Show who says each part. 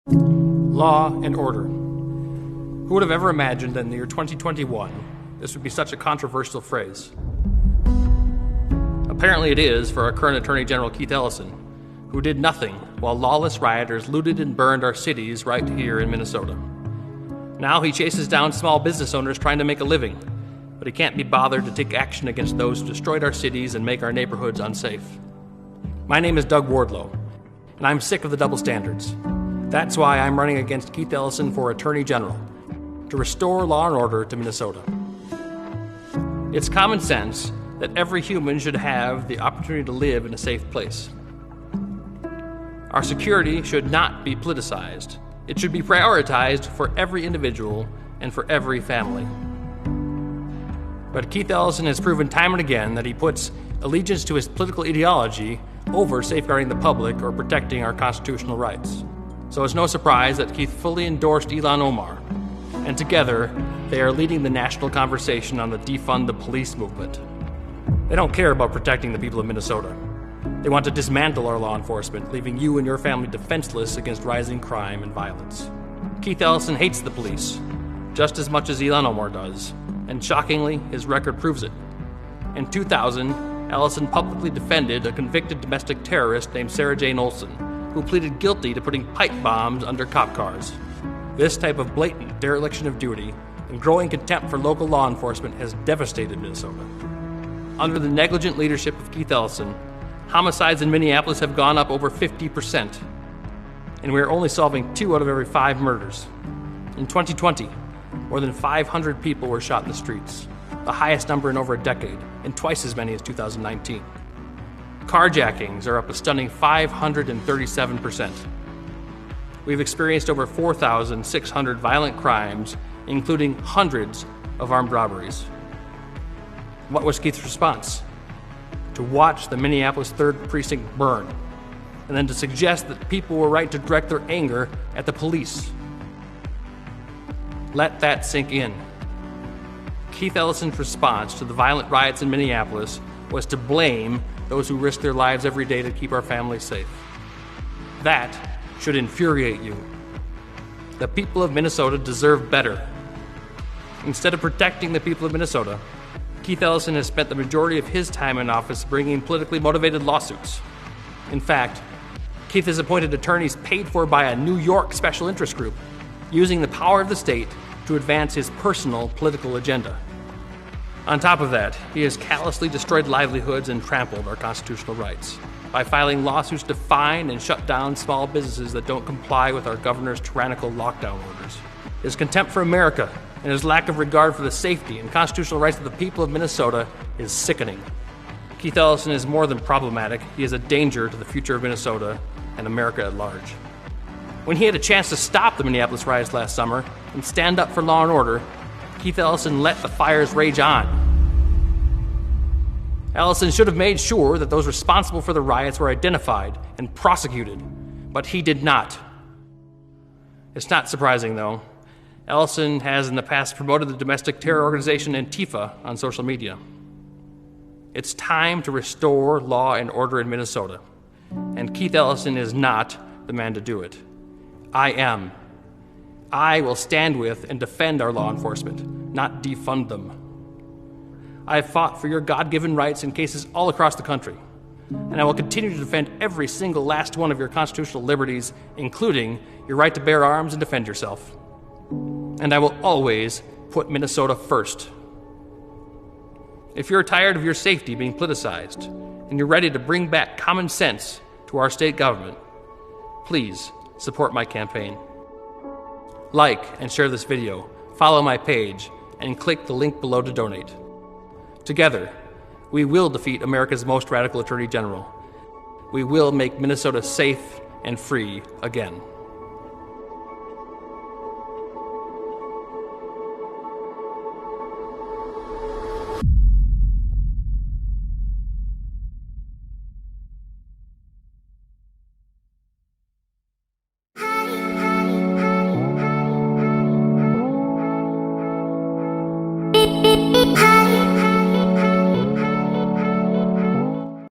Speaker 1: Law and order. Who would have ever imagined that in the year 2021, this would be such a controversial phrase? Apparently it is for our current Attorney General Keith Ellison, who did nothing while lawless rioters looted and burned our cities right here in Minnesota. Now he chases down small business owners trying to make a living, but he can't be bothered to take action against those who destroyed our cities and make our neighborhoods unsafe. My name is Doug Wardlow, and I'm sick of the double standards. That's why I'm running against Keith Ellison for Attorney General, to restore law and order to Minnesota. It's common sense that every human should have the opportunity to live in a safe place. Our security should not be politicized. It should be prioritized for every individual and for every family. But Keith Ellison has proven time and again that he puts allegiance to his political ideology over safeguarding the public or protecting our constitutional rights. So it's no surprise that Keith fully endorsed Ilhan Omar, and together they are leading the national conversation on the defund the police movement. They don't care about protecting the people of Minnesota. They want to dismantle our law enforcement, leaving you and your family defenseless against rising crime and violence. Keith Ellison hates the police, just as much as Ilhan Omar does, and shockingly, his record proves it. In 2000, Ellison publicly defended a convicted domestic terrorist named Sarah Jane Olson, who pleaded guilty to putting pipe bombs under cop cars. This type of blatant dereliction of duty and growing contempt for local law enforcement has devastated Minnesota. Under the negligent leadership of Keith Ellison, homicides in Minneapolis have gone up over 50%, and we are only solving 2 out of every 5 murders. In 2020, more than 500 people were shot in the streets, the highest number in over a decade, and twice as many as 2019. Carjackings are up a stunning 537%. We've experienced over 4,600 violent crimes, including hundreds of armed robberies. What was Keith's response? To watch the Minneapolis 3rd Precinct burn, and then to suggest that people were right to direct their anger at the police. Let that sink in. Keith Ellison's response to the violent riots in Minneapolis was to blame those who risk their lives every day to keep our families safe. That should infuriate you. The people of Minnesota deserve better. Instead of protecting the people of Minnesota, Keith Ellison has spent the majority of his time in office bringing politically motivated lawsuits. In fact, Keith has appointed attorneys paid for by a New York special interest group, using the power of the state to advance his personal political agenda. On top of that, he has callously destroyed livelihoods and trampled our constitutional rights by filing lawsuits to fine and shut down small businesses that don't comply with our governor's tyrannical lockdown orders. His contempt for America and his lack of regard for the safety and constitutional rights of the people of Minnesota is sickening. Keith Ellison is more than problematic. He is a danger to the future of Minnesota and America at large. When he had a chance to stop the Minneapolis riots last summer and stand up for law and order, Keith Ellison let the fires rage on. Ellison should have made sure that those responsible for the riots were identified and prosecuted, but he did not. It's not surprising, though. Ellison has in the past promoted the domestic terror organization Antifa on social media. It's time to restore law and order in Minnesota, and Keith Ellison is not the man to do it. I am. I will stand with and defend our law enforcement, not defund them. I have fought for your God-given rights in cases all across the country, and I will continue to defend every single last one of your constitutional liberties, including your right to bear arms and defend yourself. And I will always put Minnesota first. If you're tired of your safety being politicized, and you're ready to bring back common sense to our state government, please support my campaign. Like and share this video, follow my page, and click the link below to donate. Together, we will defeat America's most radical Attorney General. We will make Minnesota safe and free again.